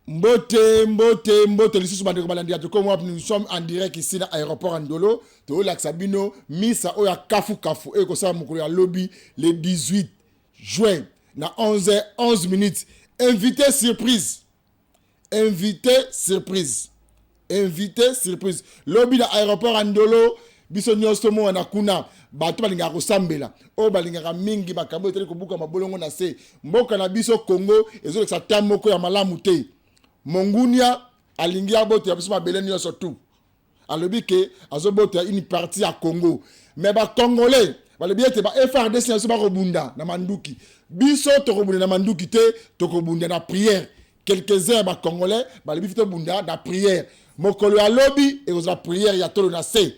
Mbote, nous sommes en direct ici dans l'aéroport Ndolo. To la Sabino, Misa Oya Kafu. Et que ça, mon lobby le 18 juin, na 11h11 minutes. Invité surprise. Lobby dans l'aéroport Ndolo. Biso nyostomo anakuna bato balinga kosambela o balinga mingi bakambo eteli kobuka mabolongo na se mboka na biso Congo ezo sa tamoko ya malamu te mongunia alingi aboto ya biso mabele nyonso tout alobi ke azobota une partie à Congo mais ba congolais balobi ete ba FRDC nso ba kobunda na manduki biso to kobunda na manduki te to kobunda na prière quelques-uns ba congolais balobi fito bunda na prière mokolo ya lobi e la prière ya tolo na se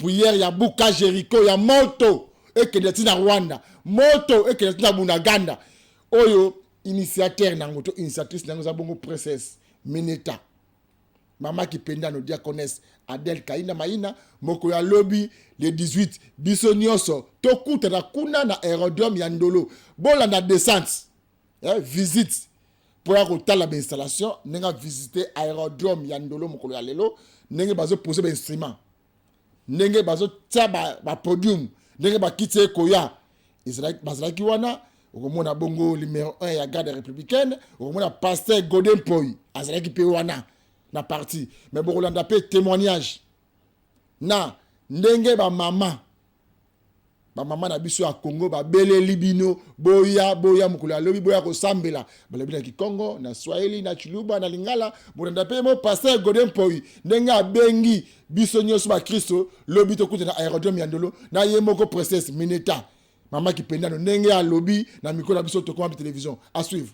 prière ya Buka Jericho ya moto ekedeti na Rwanda moto ekedeti na Bunaganda oyo initiateur nango to initiatrice nango za bongo princesse Mineta mama kipenda no diaconesse Adèle Kaina Maina moko ya lobby le 18 biso nyonso to kutana kuna na aérodrome ya Ndolo bola na descente visite pour ya kotala ba installation nenga visiter aérodrome ya Ndolo mokolo ya lelo nenge bazo poser ba instrument ndenge bazo tia ba podium ndenge bakite koya bazalaki wana okomona bongo numéro 1 ya garde républicaine okomona pasteur Godin Poi azalaki pe wana na parti mais bokolanda pe témoignage na ndenge ba mama na biso ya Congo ba bele libino boya mukula lobi boya ko sambela balobi na Kikongo na Swahili na Chiluba na Lingala bolanda pe mo pasteur Godin Poi ndenge abengi biso nyonso ba Kristo lobi to kuta na aérodrome ya Ndolo na yemoko princesse Mineta mama kipenda no ndenge ya lobi na mikolo na biso to kwa télévision à suivre.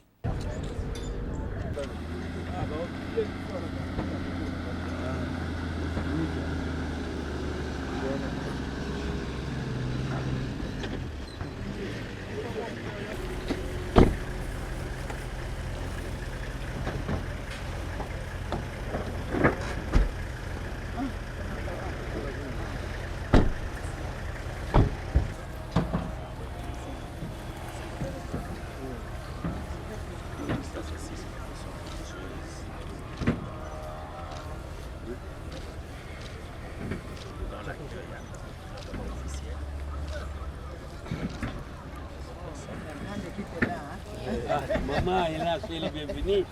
Maman est là, soyez les bienvenus.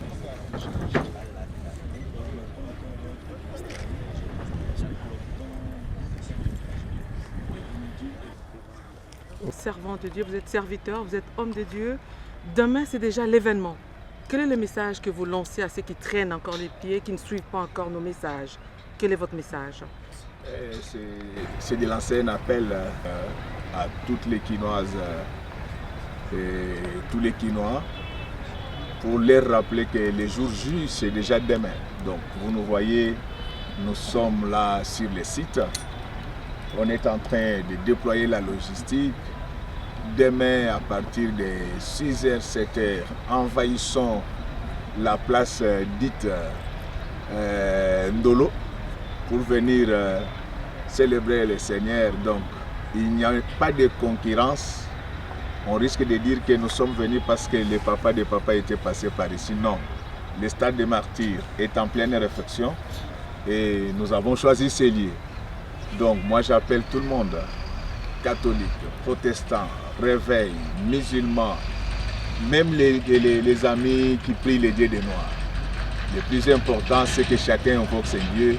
Servant de Dieu, vous êtes serviteur, vous êtes homme de Dieu. Demain, c'est déjà l'événement. Quel est le message que vous lancez à ceux qui traînent encore les pieds, qui ne suivent pas encore nos messages? Quel est votre message? C'est de lancer un appel à toutes les Quinoises et tous les Quinois pour leur rappeler que le jour J, c'est déjà demain. Donc vous nous voyez, nous sommes là sur le site. On est en train de déployer la logistique. Demain, à partir de 6h, 7h, envahissons la place dite Ndolo pour venir célébrer le Seigneur. Donc, il n'y a pas de concurrence. On risque de dire que nous sommes venus parce que le papa de papa était passé par ici. Non, le stade des martyrs est en pleine réflexion et nous avons choisi ces lieux. Donc, moi, j'appelle tout le monde, catholiques, protestants, réveil, musulmans, même les amis qui prient les dieux des Noirs. Le plus important, c'est que chacun invoque ses dieux.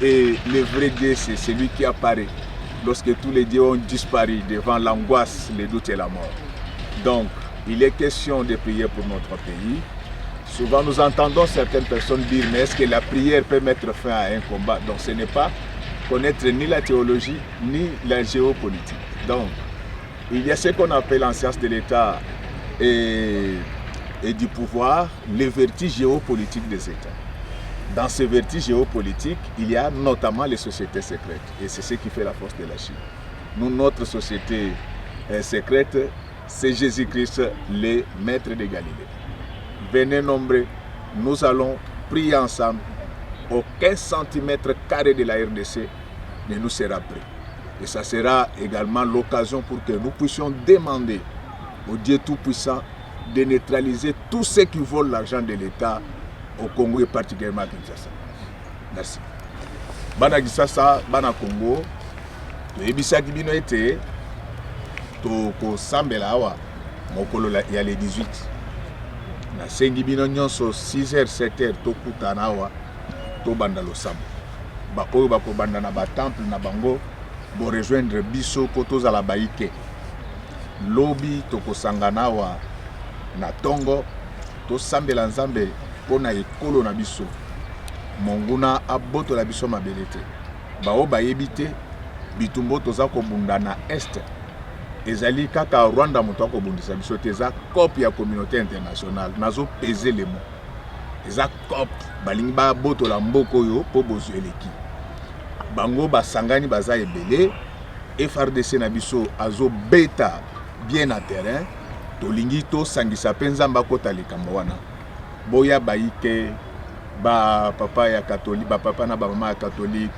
Et le vrai Dieu, c'est celui qui apparaît lorsque tous les dieux ont disparu devant l'angoisse, le doute et la mort. Donc, il est question de prier pour notre pays. Souvent, nous entendons certaines personnes dire, mais est-ce que la prière peut mettre fin à un combat? Donc, ce n'est pas connaître ni la théologie, ni la géopolitique. Donc, il y a ce qu'on appelle en sciences de l'État et du pouvoir, les vertiges géopolitiques des États. Dans ces vertiges géopolitiques, il y a notamment les sociétés secrètes. Et c'est ce qui fait la force de la Chine. Nous, notre société secrète, c'est Jésus-Christ, le maître de Galilée. Venez nombreux, nous allons prier ensemble. Aucun centimètre carré de la RDC ne nous sera pris. Et ça sera également l'occasion pour que nous puissions demander au Dieu Tout-Puissant de neutraliser tous ceux qui volent l'argent de l'État au Congo et particulièrement à Kinshasa. Merci. Bana Kinshasa, Bana Congo, toyebisaki bino ete tokosambela awa mokolo ya le 18. Nasengi bino nyonso 6h 7h tokutana awa tobanda losambo. Ba oyo bakobanda na ba temple na bango bo rejoindre biso po tozala baike. Lobi tokosangana awa na tongo tosambela nzambe pona ekolo na biso. Monguna aboto la biso mabele te. Bao bayebi te bitumbo toza kobunda na este. Ezali kaka Rwanda moto akobundisa biso te, eza COP ya communauté internationale. Nazo peser les mots. Eza COP balingi ba boto la mboko yo po bozueleki. Bango basangani baza ebele. FRDC na biso azo beta bien à terrain. Tolingi to sangisa penza mbakota likambo wana. Boya baike ba papa ya catholique, ba papa na ba mama ya catholique,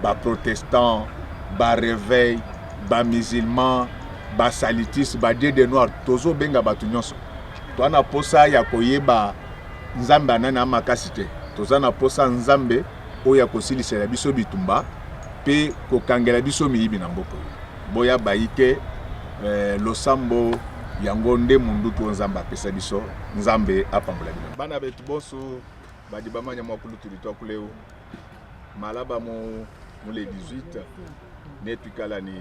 ba protestant, ba réveil, ba musulman, ba salitis, ba dieu de noir, tozo benga batu nyonso. To na posa ya koyeba nzambe anana makasi te. Toza na posa nzambe oya kosilisela biso bitumba pe kokangela biso miyibi na mboko. Boya baike losambo yango nde mundu to nzambe apesa biso, nzambe apambola bino. Bana betu boso badi bamanya mwakulu tulitwa kuleo malaba mo le 18 netukala ni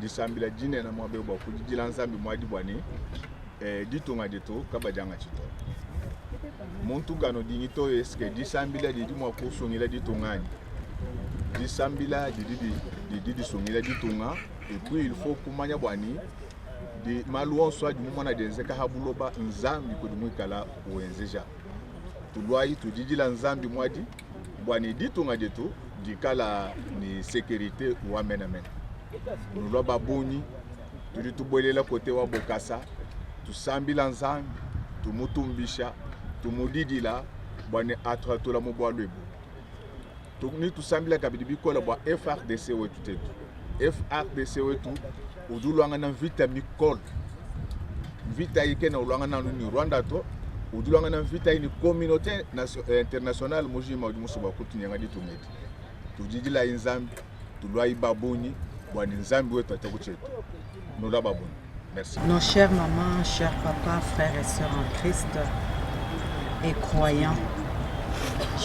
disambila jine na mwabe bwa kujijila nzambi mwadi bwani ditunga deto kabajanga chito muntu kano dingito eske disambila didi mwakusungila ditungani disambila didi sungila ditunga et puis il faut kumanya bwani di maluon soit du moment na denzeka habuloba nzambi kudumwikala uenzeja tulwai tudijila nzambi mwadi bwani ditunga detu dikala ni sécurité wa menamena nulwa babuni tuli tubwelela kote wa bokasa tusambila nzambi tumutumbisha tumudidila bwani atratula mubwa lwebu tukuni tusambila kabidi bikola bwa FRDC wetu tetu FRDC wetu udulwanga na vita mikol vita ike na ulwanga na ni Rwanda to udulwanga na vita ini communauté internationale mojima udi musuba kutunyanga ditumeti tujidila inzambi tulwa ibabuni bwani nzambi wetu atakuchetu nula babuni. Merci. Nos chères mamans, chers papas, frères et sœurs en Christ et croyants,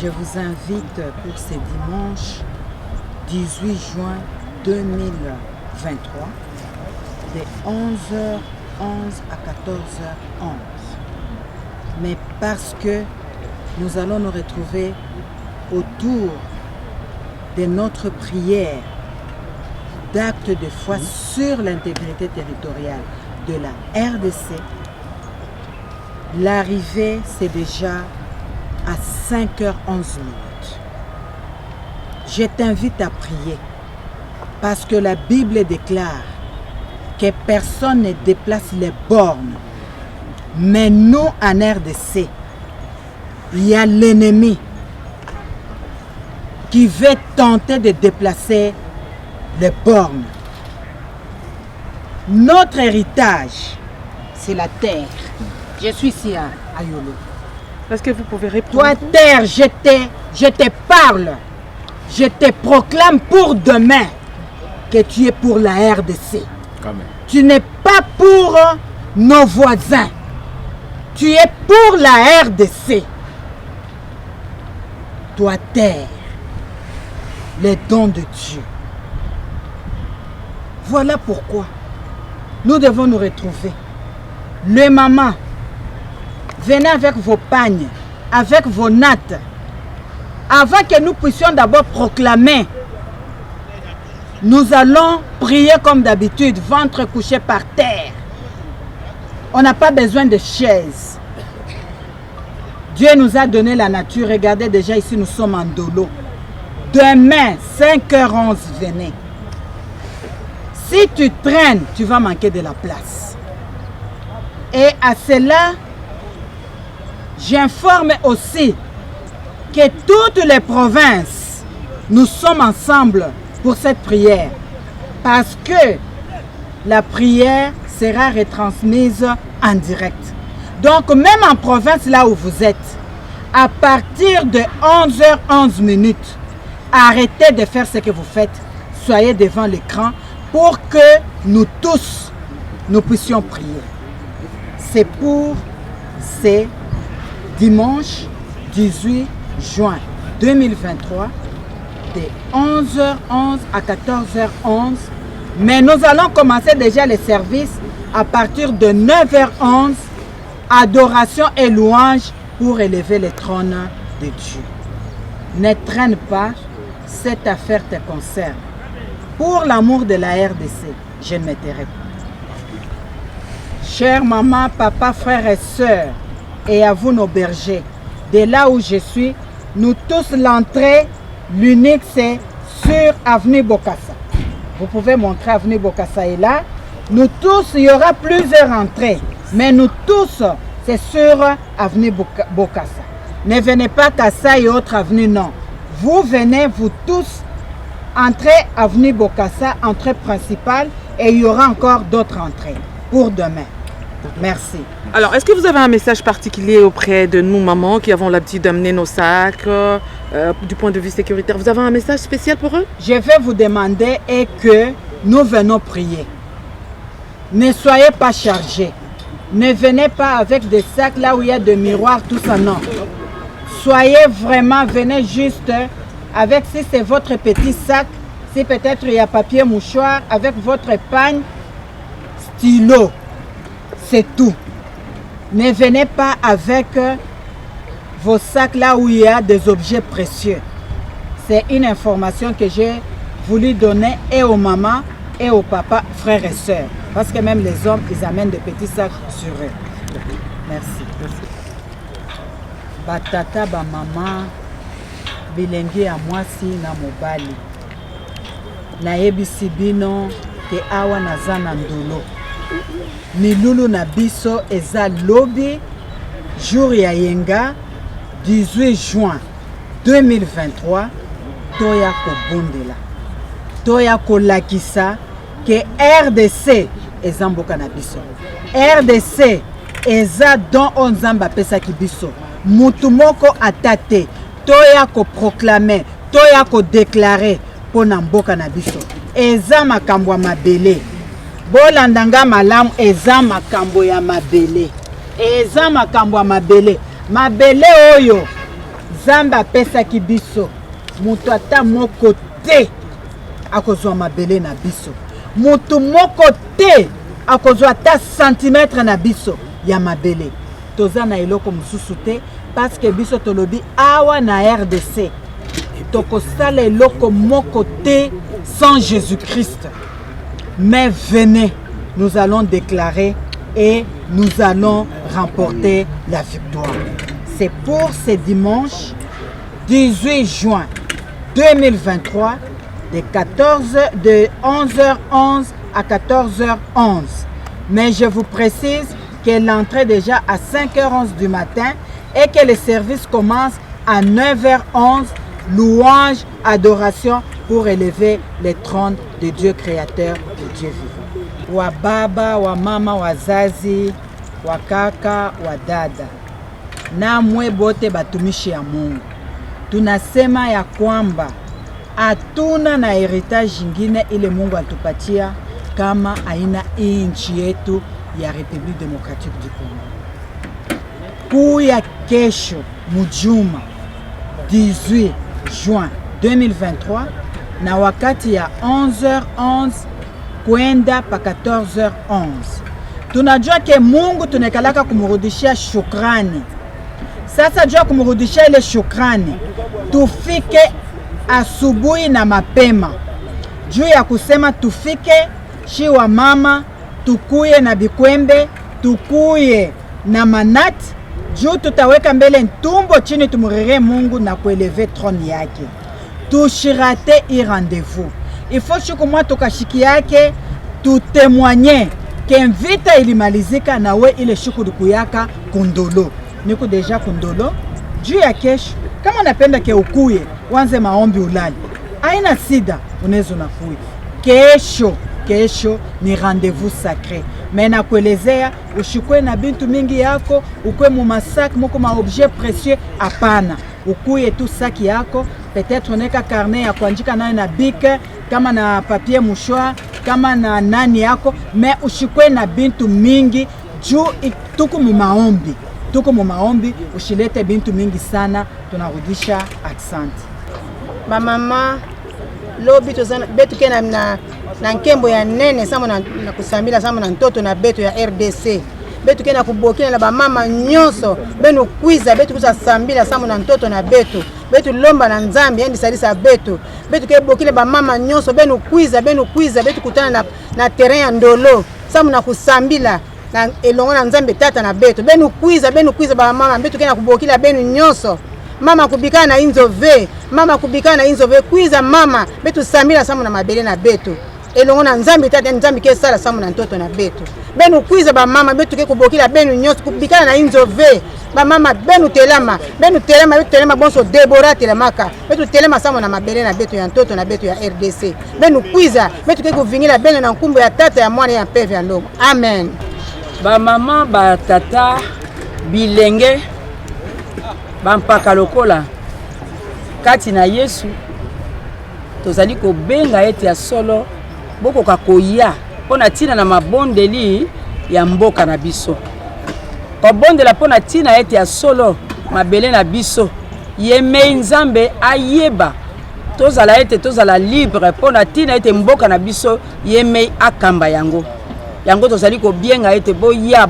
je vous invite pour ce dimanche 18 juin 2023 de 11h11 à 14h11. Mais parce que nous allons nous retrouver autour de notre prière d'acte de foi sur l'intégrité territoriale de la RDC, l'arrivée c'est déjà à 5h11. Je t'invite à prier parce que la Bible déclare que personne ne déplace les bornes. Mais nous, en RDC, il y a l'ennemi qui veut tenter de déplacer les bornes. Notre héritage, c'est la terre. Je suis ici à Yolo. Est-ce que vous pouvez répondre? Toi, terre, je te parle. Je te proclame pour demain que tu es pour la RDC. Amen. Tu n'es pas pour nos voisins. Tu es pour la RDC. Toi, terre, les dons de Dieu. Voilà pourquoi nous devons nous retrouver. Les mamans, venez avec vos pagnes, avec vos nattes, avant que nous puissions d'abord proclamer. Nous allons prier comme d'habitude, ventre couché par terre. On n'a pas besoin de chaises. Dieu nous a donné la nature. Regardez déjà ici, nous sommes en dolo. Demain, 5h11, venez. Si tu traînes, tu vas manquer de la place. Et à cela, j'informe aussi que toutes les provinces, nous sommes ensemble pour cette prière. Parce que la prière sera retransmise en direct. Donc même en province, là où vous êtes, À partir de 11h11, arrêtez de faire ce que vous faites. Soyez devant l'écran pour que nous tous, nous puissions prier. C'est pour ce dimanche 18 juin 2023 de 11h11 à 14h11. Mais nous allons commencer déjà les services à partir de 9h11. Adoration et louange pour élever le trône de Dieu. Ne traîne pas, cette affaire te concerne. Pour l'amour de la RDC, je ne me tairai pas. Chère maman, papa, frères et sœurs, et à vous nos bergers, de là où je suis, nous tous l'entrée, l'unique c'est sur Avenue Bokassa. Vous pouvez montrer Avenue Bokassa est là. Nous tous, il y aura plusieurs entrées, mais nous tous, c'est sur Avenue Bokassa. Ne venez pas Kassa et autres avenues, non. Vous venez, vous tous, entrez Avenue Bokassa, entrée principale, et il y aura encore d'autres entrées pour demain. Merci. Alors, est-ce que vous avez un message particulier auprès de nous, mamans, qui avons l'habitude d'amener nos sacs du point de vue sécuritaire? Vous avez un message spécial pour eux? Je vais vous demander et que nous venons prier. Ne soyez pas chargés. Ne venez pas avec des sacs là où il y a des miroirs, tout ça, non. Soyez vraiment, venez juste avec, si c'est votre petit sac, si peut-être il y a papier mouchoir, avec votre pagne, stylo. C'est tout. Ne venez pas avec vos sacs là où il y a des objets précieux. C'est une information que j'ai voulu donner et aux mamans et aux papas, frères et sœurs. Parce que même les hommes, ils amènent des petits sacs sur eux. Merci. Batata, ba maman, bilengi ya mwasi na mobali. Nayebisi bino ke awa naza na ndolo. Milulu na biso eza lobi, jour ya yenga, 18 juin 2023, toya kobondela. Toya kolakisa que RDC eza mboka na biso. RDC eza don onzamba pesa ki biso. Mutu moko atate, toya ko proclamer, toya ko déclarer pona mboka na biso. Eza makambo ya mabele. Bolandanga malamu eza makambo ya mabele. Eza makambo ya mabele. Mabele oyo zamba pesa ki biso. Mutu ata moko te akozwa mabele na biso. Mutu moko te akozwa ata centimètre na biso ya mabele. Toza na eloko mususu te parce que biso tolobi awa na RDC. Tokosala eloko moko te sans Jésus-Christ. Mais venez, nous allons déclarer et nous allons remporter la victoire. C'est pour ce dimanche 18 juin 2023 de 11h11 à 14h11. Mais je vous précise que l'entrée est déjà à 5h11 du matin et que le service commence à 9h11. Louange, adoration pour élever le trône de Dieu créateur, de Dieu vivant. Wa baba, wa mama, wazazi, wa kaka, wa dada. Na mwe bote batumishi ya Mungu. Tunasema ya kwamba hatuna na heritage ingine ile Mungu alitupatia kama aina nchi yetu ya République démocratique du Congo. Kuya kesho mujuma 18 juin 2023 na wakati ya 11h11 kwenda pa 14h11. Tunajua ke Mungu tunekalaka kumurudishia shukrani. Sasa jua kumurudishia ile shukrani, tufike asubuhi na mapema. Juu ya kusema tufike shi wa mama, tukuye na bikwembe, tukuye na manati, juu tutaweka mbele ntumbo chini tumurire Mungu na kueleve troni yake. Tushirate i rendez-vous. Il faut siku mwa tukashiki yake tutemwanye ke vita ilimalizika na we ile siku dukuyaka kundolo. Niko deja kundolo. Juu ya kesho kama napenda ke ukuye wanze maombi ulali. Haina sida unaweza unakuye. Kesho ni rendez-vous sacré. me nakuelezea ushikwe na bintu mingi yako, ukwe mu masaki moko ma objet précieux, hapana. Ukuye tu saki yako, peut-être uneka carnet ya kuandika nayo na bike, kama na papier mouchoir, kama na nani yako, me ushikwe na bintu mingi juu tuko mu maombi. Tuko mu maombi, ushilete bintu mingi sana, tunarudisha asante. Ba mama lobi tozana betu ke na nkembo ya nene samo na kusambila samo na ntoto na betu ya RDC. Betu ke na kubokina na ba mama nyonso, benu kwiza betu kusambila samo na ntoto na betu. Betu lomba na Nzambi endi salisa betu. Betu ke bokile ba mama nyonso benu kwiza betu kutana na terrain ya Ndolo samo na kusambila na elongo na Nzambe tata na betu. Benu kwiza ba mama betu ke na kubokila benu nyonso. Mama kubikana na inzove, mama kubikana na inzove, kwiza mama, betu samila samu na mabele na betu. Elongo na Nzambi tata Nzambi ke sala samu na ntoto na betu. Benu kwiza ba mama, betu ke kubokila benu nyonso, kubikana na inzove. Ba mama betu telema bonso Deborah telemaka. Betu telema samu na mabele na betu ya ntoto na betu ya RDC. Benu kwiza, betu ke kuvingila benu na nkumbu ya tata ya mwana ya peve ya ndongo. Amen. Ba mama ba tata bilenge bampaka lokola kati na Yesu tozali kobenga ete ya solo bokoka koya pona tina na mabondeli ya mboka na biso kobondela pona tina ete ya solo mabele na biso yeme Nzambe ayeba tozala libre pona tina ete mboka na biso yeme akamba yango tozali kobenga ete boya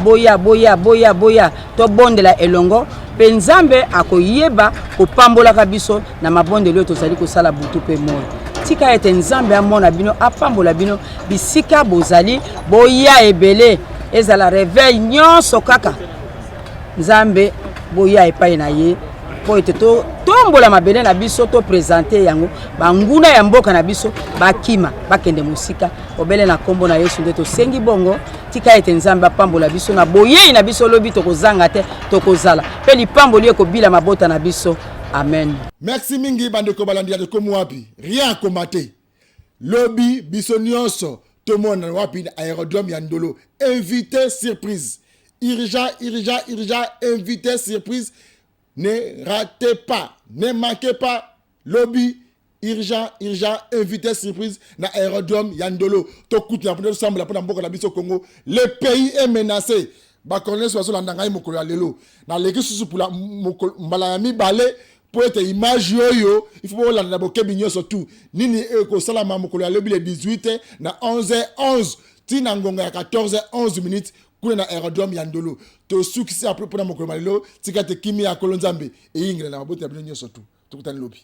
to bondela elongo pe Nzambe akoyeba kopambola biso na mabondelo tozali kosala butu pe moyo. Tika ete Nzambe amona bino apambola bino bisika bozali boya ebele ezala réveil nyonso kaka Nzambe boya epai na ye po ete to tombola mabele na biso to présenter yango banguna ya mboka na biso bakima bakende musika obele na kombo na Yesu nde to sengi bongo. Tika ete Nzambe apambola biso na boyei na biso lobi tokozanga te tokozala pe lipamboli ekobila mabota na biso. Amen. Merci mingi bandeko balandia de komu wapi rien komate lobi biso nyonso to mona wapi na aérodrome ya Ndolo invité surprise urgent invité surprise. Ne ratez pas, ne manquez pas lobby urgent invité surprise na aérodrome Yandolo. Tokut na pona semble pona mboka na biso Congo. Le pays est menacé. Ba colonel so la ndangai mokolo lelo. Na leki susu pour la mbala ya mibale pour être image yoyo, il faut la na bokebi nyonso tout. Nini ko sala ma mokolo lelo le 18 na 11h11 tina ngonga ya 14h11 minutes. Kuna aérodrome Yandolo to sukisi après pour na mokolo malelo tika te kimi ya kolonzambe e ingela na mabote ya bino nyonso tout tukutani lobi.